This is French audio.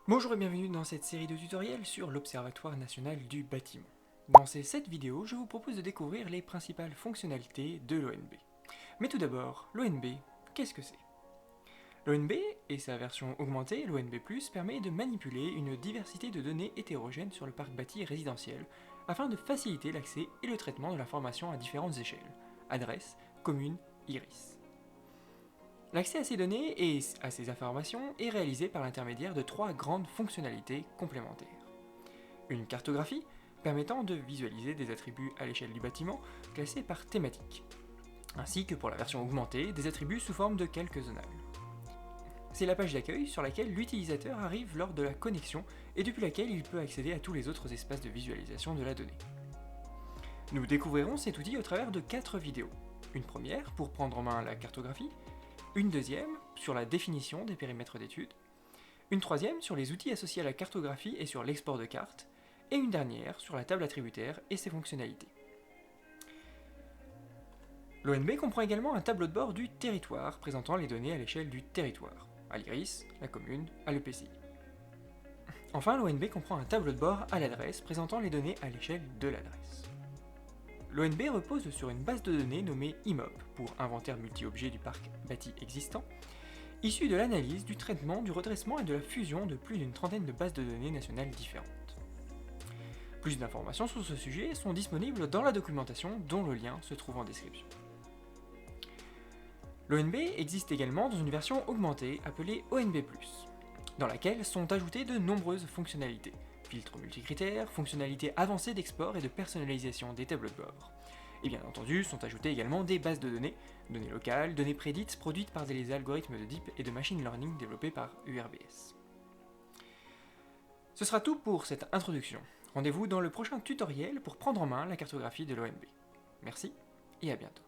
Bonjour et bienvenue dans cette série de tutoriels sur l'Observatoire national du bâtiment. Dans ces 7 vidéos, je vous propose de découvrir les principales fonctionnalités de l'ONB. Mais tout d'abord, l'ONB, qu'est-ce que c'est? L'ONB et sa version augmentée, l'ONB+, permet de manipuler une diversité de données hétérogènes sur le parc bâti résidentiel afin de faciliter l'accès et le traitement de l'information à différentes échelles, adresse, commune, iris. L'accès à ces données et à ces informations est réalisé par l'intermédiaire de 3 grandes fonctionnalités complémentaires. Une cartographie, permettant de visualiser des attributs à l'échelle du bâtiment classés par thématique, ainsi que pour la version augmentée, des attributs sous forme de calques zonales. C'est la page d'accueil sur laquelle l'utilisateur arrive lors de la connexion et depuis laquelle il peut accéder à tous les autres espaces de visualisation de la donnée. Nous découvrirons cet outil au travers de 4 vidéos. Une première pour prendre en main la cartographie, une deuxième sur la définition des périmètres d'études, une troisième sur les outils associés à la cartographie et sur l'export de cartes, et une dernière sur la table attributaire et ses fonctionnalités. L'ONB comprend également un tableau de bord du territoire présentant les données à l'échelle du territoire, à l'IRIS, la commune, à l'EPCI. Enfin, l'ONB comprend un tableau de bord à l'adresse présentant les données à l'échelle de l'adresse. L'ONB repose sur une base de données nommée IMOP pour inventaire multi-objet du parc bâti existant, issue de l'analyse, du traitement, du redressement et de la fusion de plus d'une trentaine de bases de données nationales différentes. Plus d'informations sur ce sujet sont disponibles dans la documentation dont le lien se trouve en description. L'ONB existe également dans une version augmentée appelée ONB+, dans laquelle sont ajoutées de nombreuses fonctionnalités, filtres multicritères, fonctionnalités avancées d'export et de personnalisation des tableaux de bord. Et bien entendu, sont ajoutées également des bases de données locales, données prédites produites par des algorithmes de deep et de machine learning développés par URBS. Ce sera tout pour cette introduction. Rendez-vous dans le prochain tutoriel pour prendre en main la cartographie de l'ONB. Merci et à bientôt.